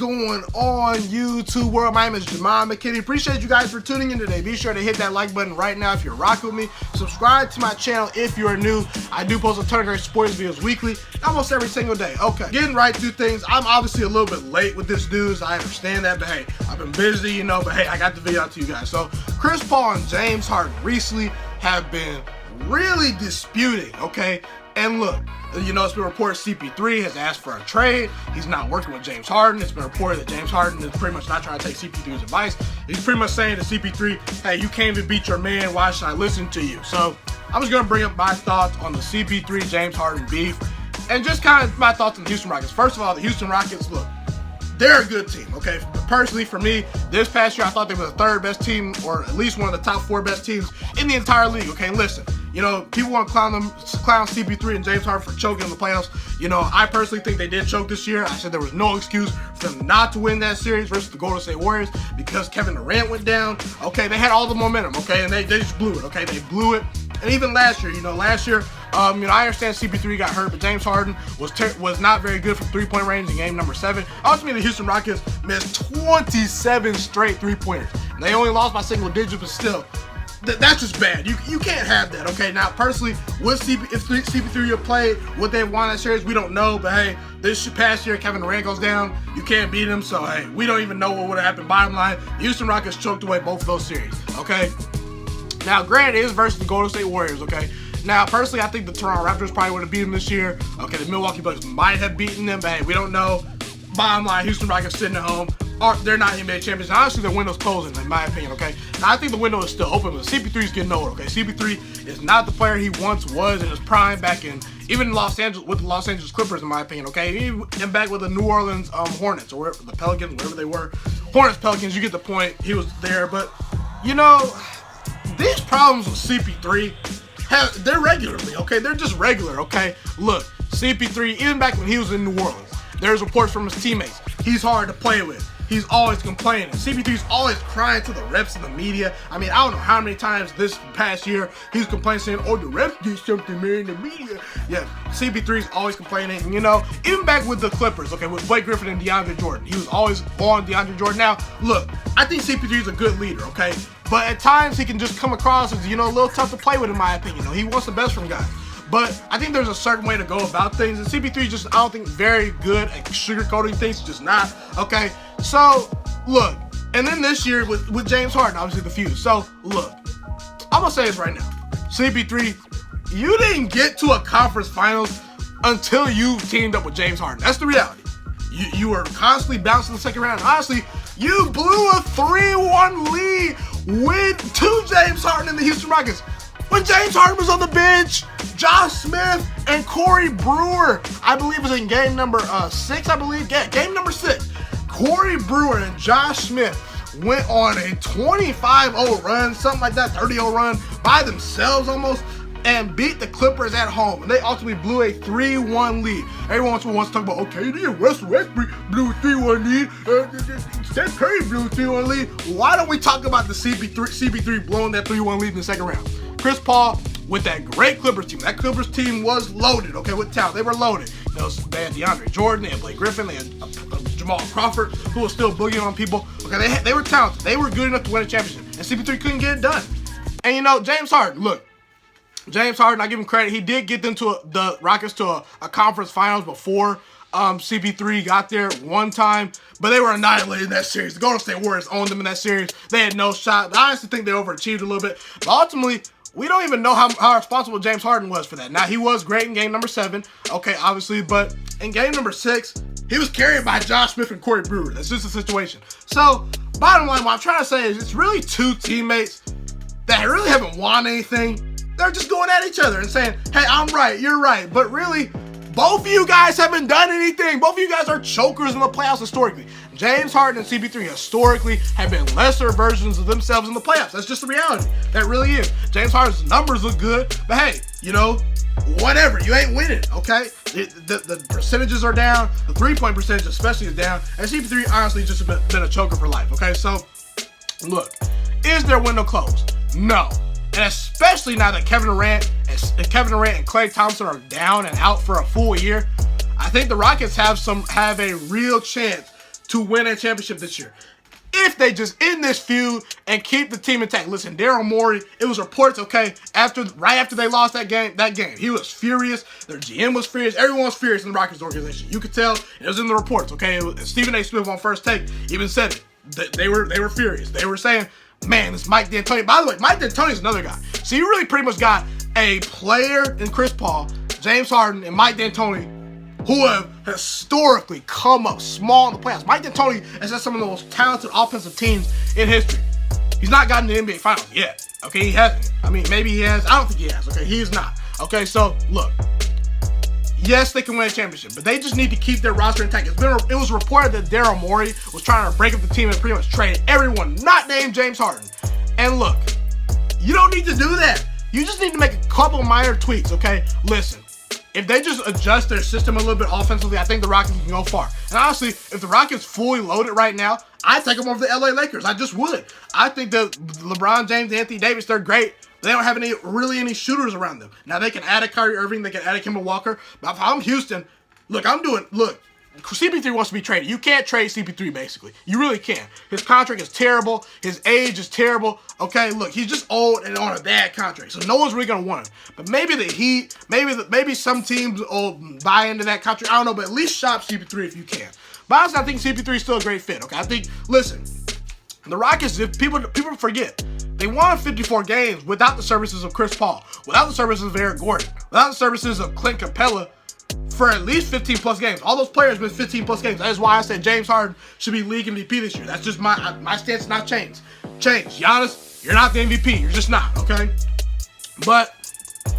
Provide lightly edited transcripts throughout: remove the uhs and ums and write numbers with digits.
going on, YouTube world? My name is Ghiman Mckinney. Appreciate you guys for tuning in today. Be sure to hit that like button right now if you're rocking with me. Subscribe to my channel if you're new. I do post a ton of great sports videos weekly, almost every single day. Okay, getting right to things. I'm obviously a little bit late with this news. I understand that, but hey, I've been busy, you know, but hey, I got the video out to you guys. So Chris Paul and James Harden recently have been really disputing, okay? And look, you know, it's been reported CP3 has asked for a trade. He's not working with James Harden. It's been reported that James Harden is pretty much not trying to take CP3's advice. He's pretty much saying to CP3, hey, you can't even beat your man. Why should I listen to you? So I was going to bring up my thoughts on the CP3 James Harden beef and just kind of my thoughts on the Houston Rockets. First of all, the Houston Rockets, look, they're a good team, okay? Personally, for me, this past year, I thought they were the third best team, or at least one of the top 4 best teams in the entire league, okay? Listen, you know, people want to clown CP3 and James Harden for choking in the playoffs. You know, I personally think they did choke this year. I said there was no excuse for them not to win that series versus the Golden State Warriors because Kevin Durant went down. Okay, they had all the momentum, okay, and they just blew it, okay? They blew it. And even last year, you know, you know, I understand CP3 got hurt, but James Harden was not very good from three-point range in game number 7. Ultimately, the Houston Rockets missed 27 straight three-pointers. They only lost by single digits, but still, that's just bad. You can't have that, okay? Now, personally, if CP3 had played, would they have won that series? We don't know, but hey, this past year, Kevin Durant goes down. You can't beat him, so hey, we don't even know what would have happened. Bottom line, the Houston Rockets choked away both of those series, okay? Now, granted, it is versus the Golden State Warriors, okay? Now, personally, I think the Toronto Raptors probably would have beat them this year. Okay, the Milwaukee Bucks might have beaten them, but hey, we don't know. Bottom line, Houston Rockets sitting at home. They're not NBA champions. Honestly, their window's closing, in my opinion, okay? Now, I think the window is still open, but CP3 is getting older, okay? CP3 is not the player he once was in his prime back in, even in Los Angeles, with the Los Angeles Clippers, in my opinion, okay? And back with the New Orleans Hornets, or wherever, the Pelicans, wherever they were. Hornets, Pelicans, you get the point. He was there, but, you know, these problems with CP3, they're regularly, okay? They're just regular, okay? Look, CP3, even back when he was in New Orleans, there's reports from his teammates. He's hard to play with. He's always complaining. CP3's always crying to the refs and the media. I mean, I don't know how many times this past year he's complaining saying, oh, the refs did something, man, the media. Yeah, CP3's always complaining. And, you know, even back with the Clippers, okay, with Blake Griffin and DeAndre Jordan, he was always on DeAndre Jordan. Now, look, I think CP3's a good leader, okay? But at times he can just come across as, you know, a little tough to play with, in my opinion. You know, he wants the best from guys. But I think there's a certain way to go about things. And CP3 just, I don't think, very good at sugarcoating things. Just not, okay? So, look. And then this year with James Harden, obviously the feud. So, look. I'm going to say this right now. CP3, you didn't get to a conference finals until you teamed up with James Harden. That's the reality. You were constantly bouncing the second round. Honestly, you blew a 3-1 lead to James Harden and the Houston Rockets. When James Harden was on the bench, Josh Smith and Corey Brewer, I believe it was in game number 6, I believe. Yeah, game number 6. Corey Brewer and Josh Smith went on a 25-0 run, something like that, 30-0 run by themselves almost, and beat the Clippers at home. And they ultimately blew a 3-1 lead. Everyone wants to talk about, okay, Russell Westbrook blew a 3-1 lead. Steph Curry blew a 3-1 lead. Why don't we talk about the CP3 blowing that 3-1 lead in the second round? Chris Paul with that great Clippers team. That Clippers team was loaded, okay, with talent. They were loaded. You know, they had DeAndre Jordan, they had Blake Griffin, they had Jamal Crawford, who was still boogieing on people. Okay, they were talented. They were good enough to win a championship. And CP3 couldn't get it done. And, you know, James Harden, look. James Harden, I give him credit. He did get them to the Rockets to a conference finals before CP3 got there one time, but they were annihilated in that series. The Golden State Warriors owned them in that series. They had no shot. I honestly think they overachieved a little bit, but ultimately, we don't even know how responsible James Harden was for that. Now, he was great in game number 7, okay, obviously, but in game number 6, he was carried by Josh Smith and Corey Brewer. That's just the situation. So, bottom line, what I'm trying to say is it's really two teammates that really haven't won anything. They're just going at each other and saying, hey, I'm right, you're right. But really, both of you guys haven't done anything. Both of you guys are chokers in the playoffs historically. James Harden and CP3 historically have been lesser versions of themselves in the playoffs. That's just the reality. That really is. James Harden's numbers look good, but hey, you know, whatever. You ain't winning, okay? The percentages are down. The three-point percentage especially is down. And CP3 honestly just been a choker for life, okay? So, look, is their window closed? No. And especially now that Kevin Durant and Klay Thompson are down and out for a full year, I think the Rockets have a real chance to win a championship this year. If they just end this feud and keep the team intact. Listen, Daryl Morey, it was reports, okay, right after they lost that game, he was furious. Their GM was furious. Everyone was furious in the Rockets organization. You could tell. It was in the reports, okay. Stephen A. Smith on First Take even said it. They were furious. They were saying, man, this Mike D'Antoni. By the way, Mike D'Antoni is another guy. So you really pretty much got a player in Chris Paul, James Harden, and Mike D'Antoni, who have historically come up small in the playoffs. Mike D'Antoni has had some of the most talented offensive teams in history. He's not gotten the NBA Finals yet. Okay, he hasn't. I mean, maybe he has. I don't think he has. Okay, he is not. Okay, so look. Yes, they can win a championship, but they just need to keep their roster intact. It was reported that Daryl Morey was trying to break up the team and pretty much trade everyone not named James Harden. And look, you don't need to do that. You just need to make a couple minor tweaks, okay? Listen. If they just adjust their system a little bit offensively, I think the Rockets can go far. And honestly, if the Rockets fully loaded right now, I'd take them over the LA Lakers. I just would. I think that LeBron James, Anthony Davis, they're great. They don't have any shooters around them. Now, they can add a Kyrie Irving. They can add a Kemba Walker. But if I'm Houston, look, CP3 wants to be traded. You can't trade CP3, basically. You really can't. His contract is terrible. His age is terrible. Okay, look, he's just old and on a bad contract, so no one's really going to want him. But maybe the Heat, maybe some teams will buy into that contract. I don't know, but at least shop CP3 if you can. But honestly, I think CP3 is still a great fit, okay? I think, listen, the Rockets, if people forget, they won 54 games without the services of Chris Paul, without the services of Eric Gordon, without the services of Clint Capella, for at least 15 plus games. All those players been 15 plus games. That is why I said James Harden should be league MVP this year. That's just my stance has not changed. Giannis, you're not the MVP. You're just not, okay? But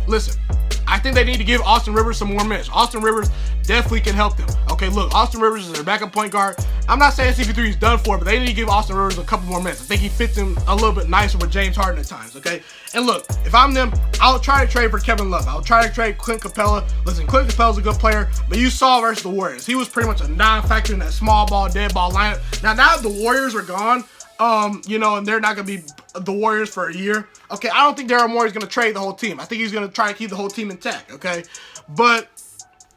listen, I think they need to give Austin Rivers some more minutes. Austin Rivers definitely can help them. Okay, look, Austin Rivers is their backup point guard. I'm not saying CP3 is done for, but they need to give Austin Rivers a couple more minutes. I think he fits in a little bit nicer with James Harden at times, okay? And look, if I'm them, I'll try to trade for Kevin Love. I'll try to trade Clint Capella. Listen, Clint Capella's a good player, but you saw versus the Warriors. He was pretty much a non-factor in that small ball, dead ball lineup. Now that the Warriors are gone, and they're not going to be the Warriors for a year, okay, I don't think Daryl Morey is going to trade the whole team. I think he's going to try to keep the whole team intact, okay? But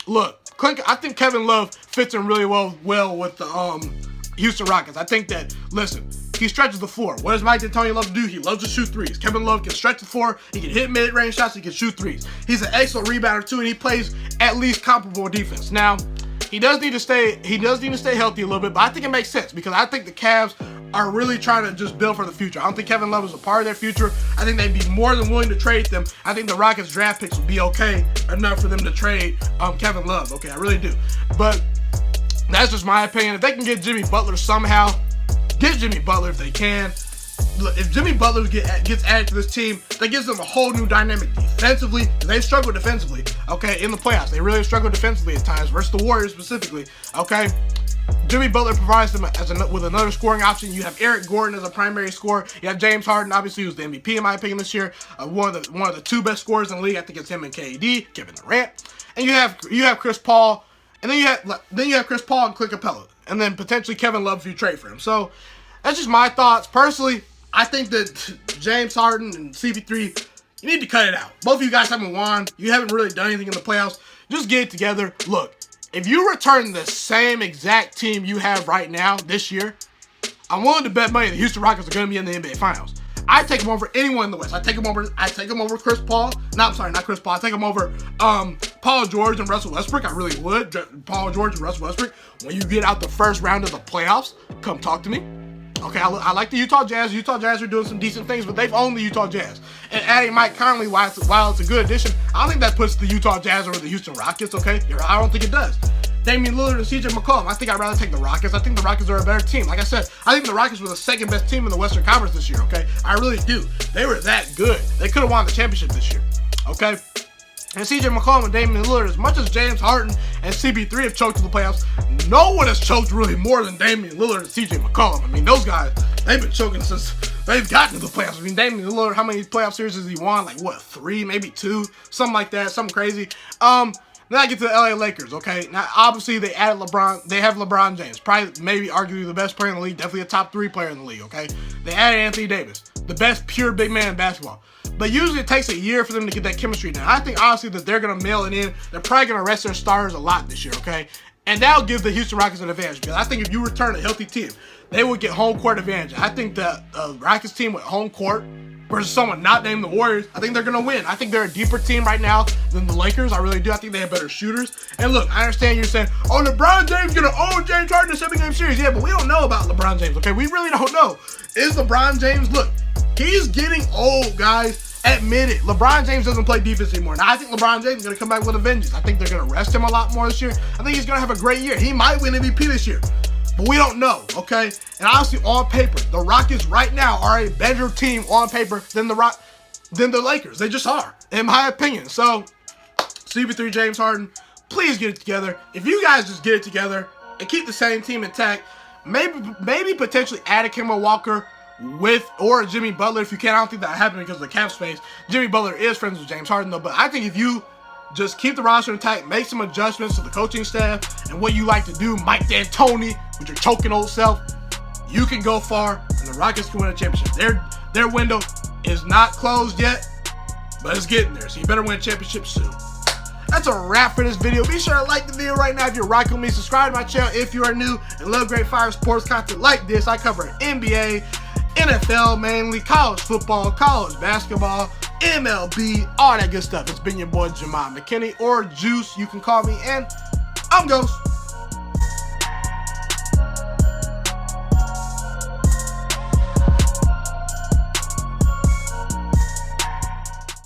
look, I think Kevin Love fits in really well with the Houston Rockets. I think that, listen, he stretches the floor. What does Mike D'Antoni love to do? He loves to shoot threes. Kevin Love can stretch the floor. He can hit mid-range shots. He can shoot threes. He's an excellent rebounder too, and he plays at least comparable defense. Now, he does need to stay healthy a little bit, but I think it makes sense because I think the Cavs are really trying to just build for the future. I don't think Kevin Love is a part of their future. I think they'd be more than willing to trade them. I think the Rockets draft picks would be okay enough for them to trade Kevin Love. Okay, I really do. But that's just my opinion. If they can get Jimmy Butler somehow, get Jimmy Butler if they can. Look, if Jimmy Butler gets added to this team, that gives them a whole new dynamic defensively. They struggle defensively, okay, in the playoffs. They really struggle defensively at times versus the Warriors specifically, okay? Jimmy Butler provides them with another scoring option. You have Eric Gordon as a primary scorer. You have James Harden, obviously, who's the MVP in my opinion this year. One of the two best scorers in the league. I think it's him and KD, Kevin Durant. And you have Chris Paul, and then you have Chris Paul and Clint Capella, and then potentially Kevin Love if you trade for him. So that's just my thoughts. Personally, I think that James Harden and CP3, you need to cut it out. Both of you guys haven't won. You haven't really done anything in the playoffs. Just get it together. Look, if you return the same exact team you have right now this year, I'm willing to bet money the Houston Rockets are going to be in the NBA Finals. I take them over anyone in the West. I take them over Chris Paul. No, I'm sorry, not Chris Paul. I take them over Paul George and Russell Westbrook. I really would. Paul George and Russell Westbrook. When you get out the first round of the playoffs, come talk to me. Okay, I like the Utah Jazz. Utah Jazz are doing some decent things, but they've owned the Utah Jazz. And adding Mike Conley, while it's a good addition, I don't think that puts the Utah Jazz over the Houston Rockets, okay? I don't think it does. Damian Lillard and CJ McCollum, I think I'd rather take the Rockets. I think the Rockets are a better team. Like I said, I think the Rockets were the second best team in the Western Conference this year, okay? I really do. They were that good. They could have won the championship this year, okay? And CJ McCollum and Damian Lillard, as much as James Harden and CP3 have choked to the playoffs, no one has choked really more than Damian Lillard and CJ McCollum. I mean, those guys, they've been choking since they've gotten to the playoffs. I mean, Damian Lillard, how many playoff series has he won? Like, what, 3, maybe 2? Something like that, something crazy. Then I get to the LA Lakers, okay? Now, obviously, they added LeBron. They have LeBron James, probably, maybe arguably the best player in the league, definitely a top 3 player in the league, okay? They added Anthony Davis, the best pure big man in basketball. But usually it takes a year for them to get that chemistry down. I think, honestly, that they're going to mail it in. They're probably going to rest their starters a lot this year, okay? And that'll give the Houston Rockets an advantage, because I think if you return a healthy team, they would get home court advantage. I think that Rockets team with home court versus someone not named the Warriors, I think they're going to win. I think they're a deeper team right now than the Lakers. I really do. I think they have better shooters. And look, I understand you're saying, oh, LeBron James going to own James Harden in a 7-game series. Yeah, but we don't know about LeBron James, okay? We really don't know. Is LeBron James, look, he's getting old, guys. Admit it. LeBron James doesn't play defense anymore. Now, I think LeBron James is going to come back with a vengeance. I think they're going to rest him a lot more this year. I think he's going to have a great year. He might win MVP this year. But we don't know, okay? And honestly, on paper, the Rockets right now are a better team on paper than the Lakers. They just are, in my opinion. So, CP3 James Harden, please get it together. If you guys just get it together and keep the same team intact, maybe potentially add a Kemba Walker or Jimmy Butler if you can. I don't think that happened because of the cap space. Jimmy Butler is friends with James Harden, though. But I think if you just keep the roster intact, make some adjustments to the coaching staff and what you like to do, Mike D'Antoni with your choking old self, you can go far, and the Rockets can win a championship. Their window is not closed yet, but it's getting there, so you better win a championship soon. That's a wrap for this video. Be sure to like the video right now if you're rocking with me. Subscribe to my channel if you are new and love great fire sports content like this. I cover NBA, NFL mainly, college football, college basketball, MLB, all that good stuff. It's been your boy Ghiman Mckinney, or Juice, you can call me, and I'm Ghost.